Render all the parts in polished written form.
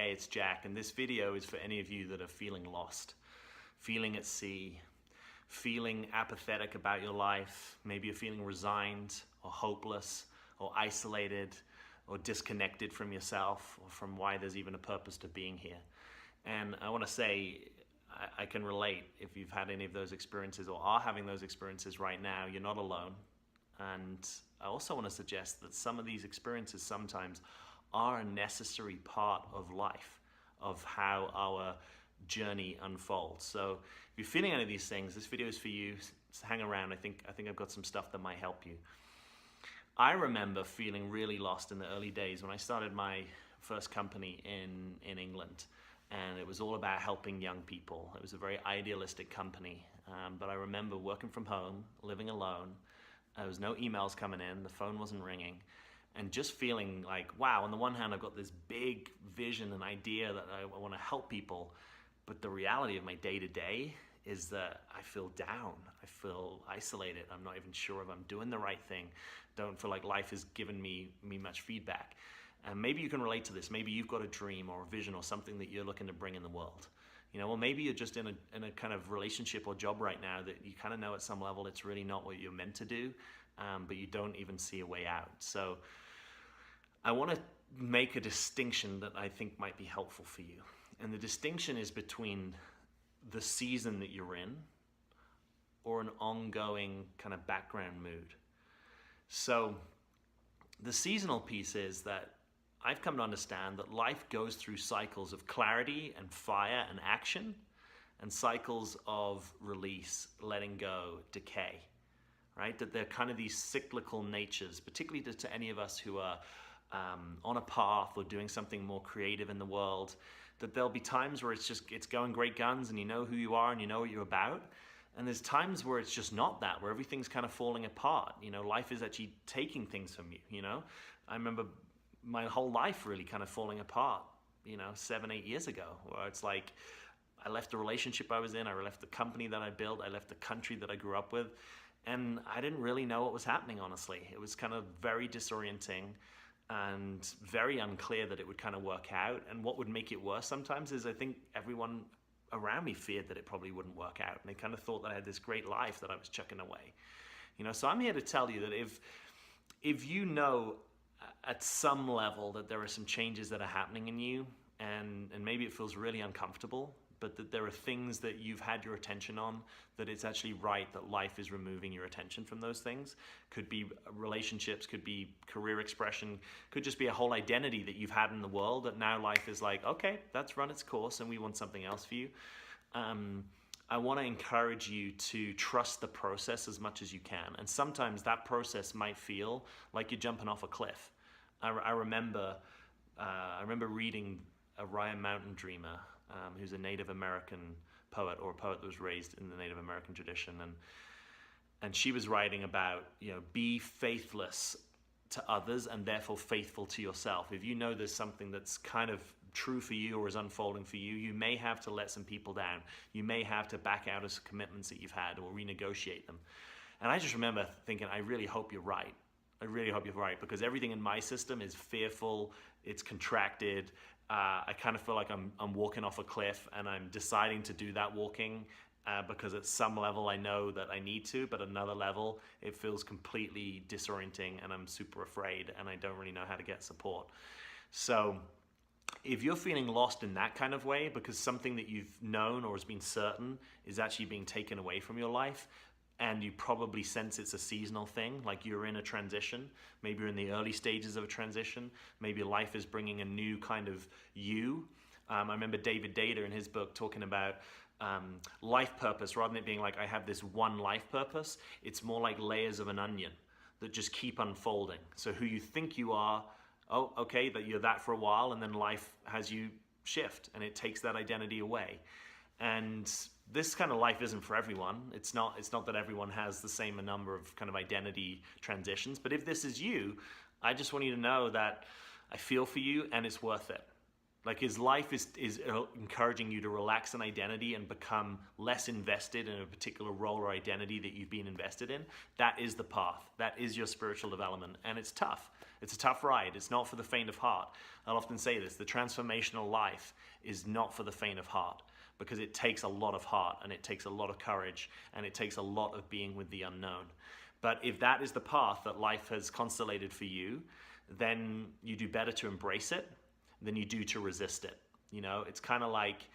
Hey, it's Jack, and this video is for any of you that are feeling lost, feeling at sea, feeling apathetic about your life. Maybe you're feeling resigned or hopeless or isolated or disconnected from yourself or from why there's even a purpose to being here. And I want to say, I can relate if you've had any of those experiences or are having those experiences right now. You're not alone. And I also want to suggest that some of these experiences sometimes are a necessary part of life, of how our journey unfolds. So if you're feeling any of these things, this video is for you. So hang around. I think I've got some stuff that might help you. I remember feeling really lost in the early days when I started my first company in England. And it was all about helping young people. It was a very idealistic company. But I remember working from home, living alone. There was no emails coming in. The phone wasn't ringing. And just feeling like, wow, on the one hand, I've got this big vision and idea that I want to help people. But the reality of my day-to-day is that I feel down. I feel isolated. I'm not even sure if I'm doing the right thing. Don't feel like life has given me much feedback. And maybe you can relate to this. Maybe you've got a dream or a vision or something that you're looking to bring in the world. You know, or maybe you're just in a kind of relationship or job right now that you kind of know at some level it's really not what you're meant to do, but you don't even see a way out. So I want to make a distinction that I think might be helpful for you. And the distinction is between the season that you're in or an ongoing kind of background mood. So the seasonal piece is that I've come to understand that life goes through cycles of clarity and fire and action, and cycles of release, letting go, decay, right? That they're kind of these cyclical natures, particularly to any of us who are on a path or doing something more creative in the world, that there'll be times where it's going great guns and you know who you are and you know what you're about. And there's times where it's just not that, where everything's kind of falling apart. You know, life is actually taking things from you, you know? I remember my whole life really kind of falling apart, 7, 8 years ago, where it's like I left the relationship I was in, I left the company that I built, I left the country that I grew up with, and I didn't really know what was happening, honestly. It was kind of very disorienting and very unclear that it would kind of work out. And what would make it worse sometimes is I think everyone around me feared that it probably wouldn't work out, and they kind of thought that I had this great life that I was chucking away. So I'm here to tell you that if you know at some level that there are some changes that are happening in you, and maybe it feels really uncomfortable, but that there are things that you've had your attention on, that it's actually right that life is removing your attention from those things. Could be relationships, could be career expression, could just be a whole identity that you've had in the world that now life is like, okay, that's run its course and we want something else for you. I want to encourage you to trust the process as much as you can. And sometimes that process might feel like you're jumping off a cliff. I remember reading a Ryan Mountain Dreamer, who's a Native American poet, or a poet that was raised in the Native American tradition. And she was writing about, be faithless to others and therefore faithful to yourself. If you know there's something that's kind of true for you or is unfolding for you, you may have to let some people down. You may have to back out of commitments that you've had or renegotiate them. And I just remember thinking, I really hope you're right. I really hope you're right, because everything in my system is fearful, it's contracted. I kind of feel like I'm walking off a cliff, and I'm deciding to do that walking because at some level I know that I need to, but at another level it feels completely disorienting and I'm super afraid and I don't really know how to get support. So if you're feeling lost in that kind of way because something that you've known or has been certain is actually being taken away from your life, and you probably sense it's a seasonal thing, like you're in a transition, maybe you're in the early stages of a transition, maybe life is bringing a new kind of you. I remember David Data in his book talking about life purpose. Rather than it being like I have this one life purpose, it's more like layers of an onion that just keep unfolding. So who you think you are, oh, okay, that you're that for a while, and then life has you shift and it takes that identity away. And this kind of life isn't for everyone. It's not that everyone has the same number of kind of identity transitions, but if this is you, I just want you to know that I feel for you and it's worth it. Like his life is encouraging you to relax an identity and become less invested in a particular role or identity that you've been invested in. That is the path. That is your spiritual development. And it's tough. It's a tough ride. It's not for the faint of heart. I'll often say this, the transformational life is not for the faint of heart, because it takes a lot of heart and it takes a lot of courage and it takes a lot of being with the unknown. But if that is the path that life has constellated for you, then you do better to embrace it than you do to resist it. You know, it's kind of like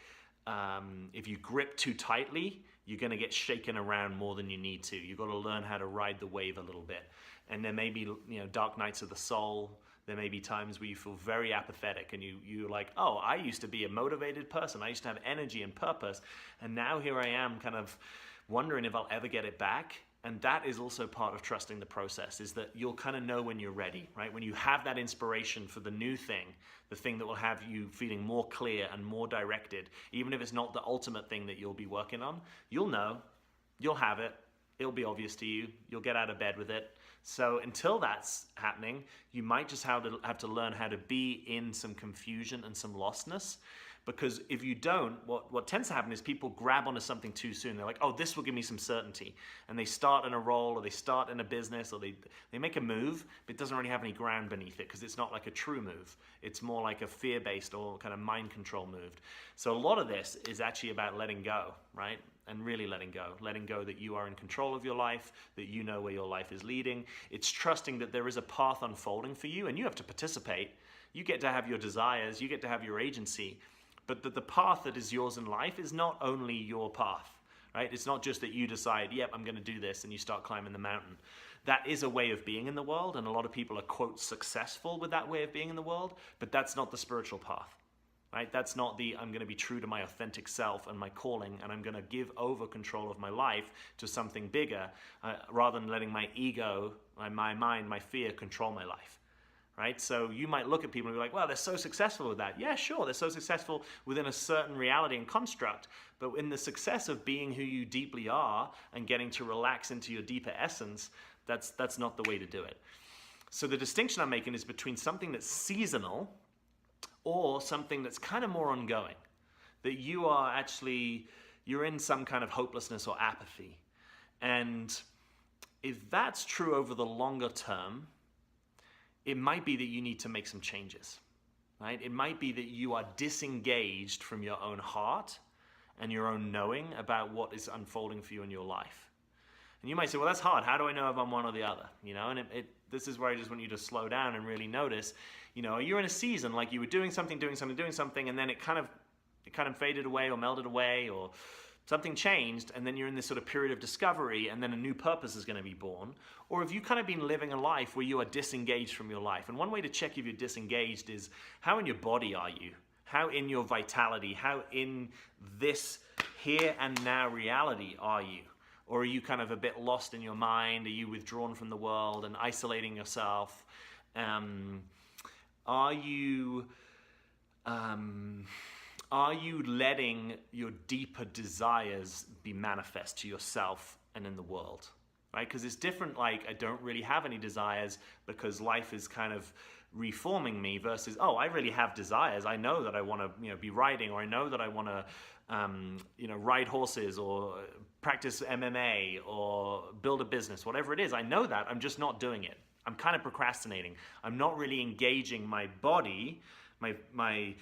if you grip too tightly, you're going to get shaken around more than you need to. You've got to learn how to ride the wave a little bit. And there may be, you know, dark nights of the soul. There may be times where you feel very apathetic and you're like, oh, I used to be a motivated person. I used to have energy and purpose. And now here I am kind of wondering if I'll ever get it back. And that is also part of trusting the process, is that you'll kind of know when you're ready, right? When you have that inspiration for the new thing, the thing that will have you feeling more clear and more directed, even if it's not the ultimate thing that you'll be working on, you'll know, you'll have it, it'll be obvious to you, you'll get out of bed with it. So until that's happening, you might just have to learn how to be in some confusion and some lostness. Because if you don't, what tends to happen is people grab onto something too soon. They're like, oh, this will give me some certainty. And they start in a role or they start in a business or they make a move, but it doesn't really have any ground beneath it because it's not like a true move. It's more like a fear-based or kind of mind control move. So a lot of this is actually about letting go, right? And really letting go. Letting go that you are in control of your life, that you know where your life is leading. It's trusting that there is a path unfolding for you and you have to participate. You get to have your desires, you get to have your agency. But the path that is yours in life is not only your path, right? It's not just that you decide, yep, I'm going to do this, and you start climbing the mountain. That is a way of being in the world, and a lot of people are, quote, successful with that way of being in the world, but that's not the spiritual path, right? That's not the, I'm going to be true to my authentic self and my calling, and I'm going to give over control of my life to something bigger, rather than letting my ego, my mind, my fear control my life. Right? So you might look at people and be like, well, they're so successful with that. Yeah, sure, they're so successful within a certain reality and construct, but in the success of being who you deeply are and getting to relax into your deeper essence, that's not the way to do it. So the distinction I'm making is between something that's seasonal or something that's kind of more ongoing, that you're in some kind of hopelessness or apathy. And if that's true over the longer term, it might be that you need to make some changes, right? It might be that you are disengaged from your own heart and your own knowing about what is unfolding for you in your life. And you might say, well, that's hard. How do I know if I'm one or the other? You know, and this is where I just want you to slow down and really notice, you know, you're in a season like you were doing something, and then it kind of faded away or melted away or something changed, and then you're in this sort of period of discovery, and then a new purpose is going to be born. Or have you kind of been living a life where you are disengaged from your life? And one way to check if you're disengaged is, how in your body are you? How in your vitality? How in this here and now reality are you? Or are you kind of a bit lost in your mind? Are you withdrawn from the world and isolating yourself? Are you letting your deeper desires be manifest to yourself and in the world, right? Because it's different, like, I don't really have any desires because life is kind of reforming me, versus, oh, I really have desires. I know that I want to, you know, be riding, or I know that I want to, ride horses or practice MMA or build a business, whatever it is. I know that, I'm just not doing it. I'm kind of procrastinating. I'm not really engaging my body, my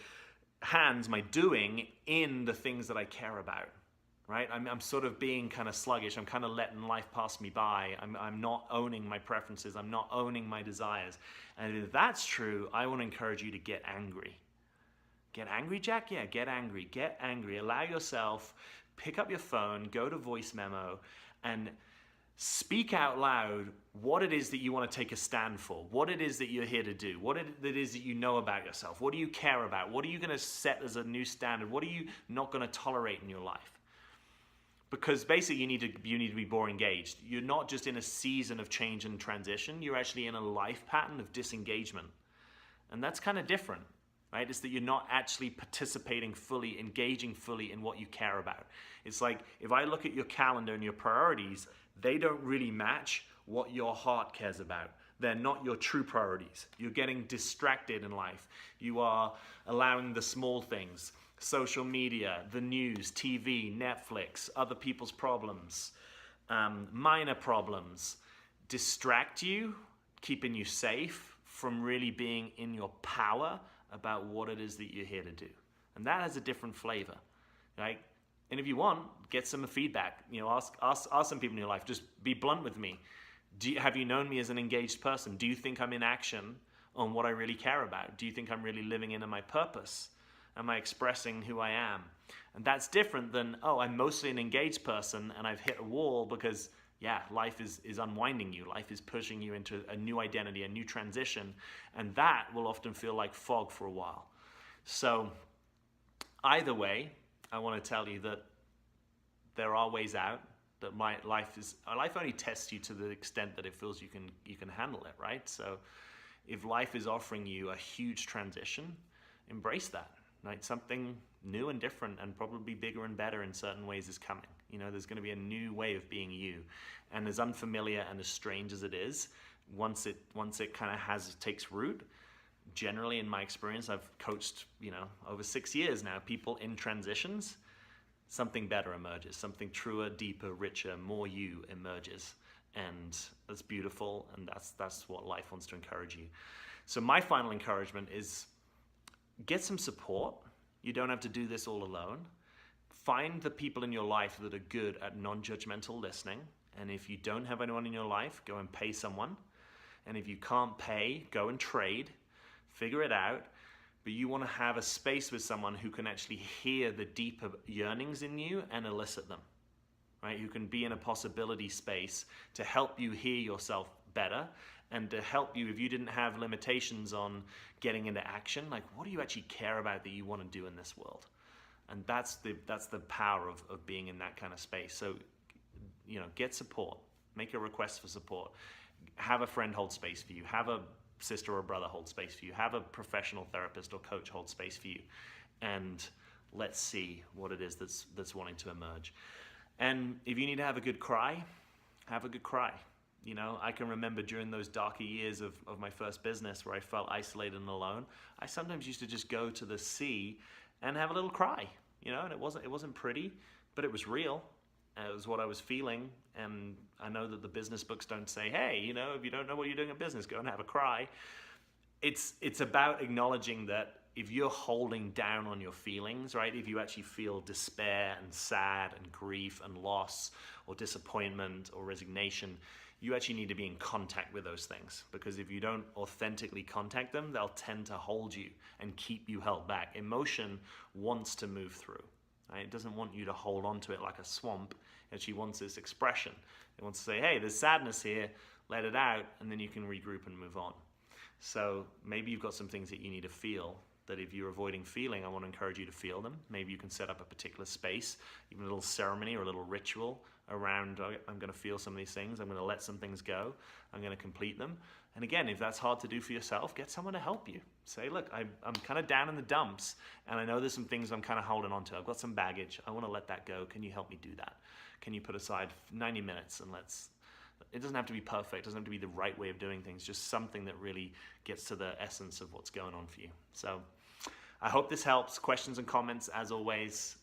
hands, my doing in the things that I care about, right? I'm sort of being kind of sluggish. I'm kind of letting life pass me by. I'm not owning my preferences. I'm not owning my desires. And if that's true, I want to encourage you to get angry. Get angry, Jack? Yeah, get angry. Get angry. Allow yourself, pick up your phone, go to voice memo, and speak out loud what it is that you want to take a stand for, what it is that you're here to do, what it is that you know about yourself, what do you care about, what are you going to set as a new standard, what are you not going to tolerate in your life? Because basically you need to be more engaged. You're not just in a season of change and transition, you're actually in a life pattern of disengagement. And that's kind of different, right? It's that you're not actually participating fully, engaging fully in what you care about. It's like, if I look at your calendar and your priorities, they don't really match what your heart cares about. They're not your true priorities. You're getting distracted in life. You are allowing the small things, social media, the news, TV, Netflix, other people's problems, minor problems, distract you, keeping you safe from really being in your power about what it is that you're here to do. And that has a different flavor, right? And if you want, get some feedback. Ask some people in your life. Just be blunt with me. Have you known me as an engaged person? Do you think I'm in action on what I really care about? Do you think I'm really living into my purpose? Am I expressing who I am? And that's different than, oh, I'm mostly an engaged person and I've hit a wall because, yeah, life is unwinding you. Life is pushing you into a new identity, a new transition. And that will often feel like fog for a while. So either way, I want to tell you that there are ways out. That life only tests you to the extent that it feels you can handle it, right? So if life is offering you a huge transition, embrace that, right? Something new and different and probably bigger and better in certain ways is coming. There's going to be a new way of being you. And as unfamiliar and as strange as it is, once it kind of takes root, generally in my experience, I've coached, over 6 years now, people in transitions, something better emerges, something truer, deeper, richer, more you emerges. And that's beautiful, and that's what life wants to encourage you. So my final encouragement is get some support. You don't have to do this all alone. Find the people in your life that are good at non-judgmental listening. And if you don't have anyone in your life, go and pay someone. And if you can't pay, go and trade. Figure it out. But you want to have a space with someone who can actually hear the deeper yearnings in you and elicit them, right? Who can be in a possibility space to help you hear yourself better and to help you if you didn't have limitations on getting into action, like what do you actually care about that you want to do in this world? And that's the power of being in that kind of space. So, get support, make a request for support, have a friend hold space for you, have a sister or brother hold space for you, have a professional therapist or coach hold space for you, and let's see what it is that's wanting to emerge. And if you need to have a good cry, have a good cry. I can remember during those darker years of my first business where I felt isolated and alone, I sometimes used to just go to the sea and have a little cry, and it wasn't pretty, but it was real. It was what I was feeling, and I know that the business books don't say, hey, if you don't know what you're doing in business, go and have a cry. It's about acknowledging that if you're holding down on your feelings, right, if you actually feel despair and sad and grief and loss or disappointment or resignation, you actually need to be in contact with those things, because if you don't authentically contact them, they'll tend to hold you and keep you held back. Emotion wants to move through. Right? It doesn't want you to hold on to it like a swamp. It actually wants this expression. It wants to say, hey, there's sadness here, let it out, and then you can regroup and move on. So maybe you've got some things that you need to feel, that if you're avoiding feeling, I want to encourage you to feel them. Maybe you can set up a particular space, even a little ceremony or a little ritual around, I'm going to feel some of these things, I'm going to let some things go, I'm going to complete them. And again, if that's hard to do for yourself, get someone to help you. Say, look, I'm kind of down in the dumps, and I know there's some things I'm kind of holding on to. I've got some baggage. I want to let that go. Can you help me do that? Can you put aside 90 minutes and it doesn't have to be perfect. It doesn't have to be the right way of doing things, just something that really gets to the essence of what's going on for you. So I hope this helps. Questions and comments, as always,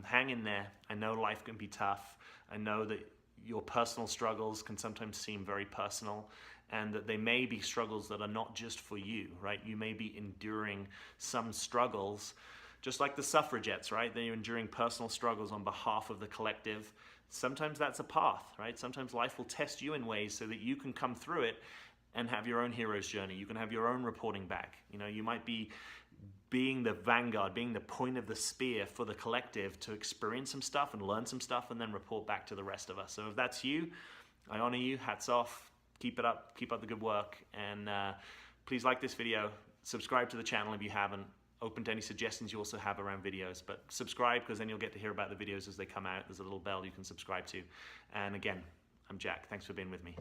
hang in there. I know life can be tough. I know that your personal struggles can sometimes seem very personal, and that they may be struggles that are not just for you, right? You may be enduring some struggles, just like the suffragettes, right? They're enduring personal struggles on behalf of the collective. Sometimes that's a path, right? Sometimes life will test you in ways so that you can come through it and have your own hero's journey. You can have your own reporting back. You might be being the vanguard, being the point of the spear for the collective to experience some stuff and learn some stuff and then report back to the rest of us. So if that's you, I honor you, hats off. Keep it up, keep up the good work, and please like this video, subscribe to the channel if you haven't, open to any suggestions you also have around videos, but subscribe because then you'll get to hear about the videos as they come out. There's a little bell you can subscribe to. And again, I'm Jack, thanks for being with me.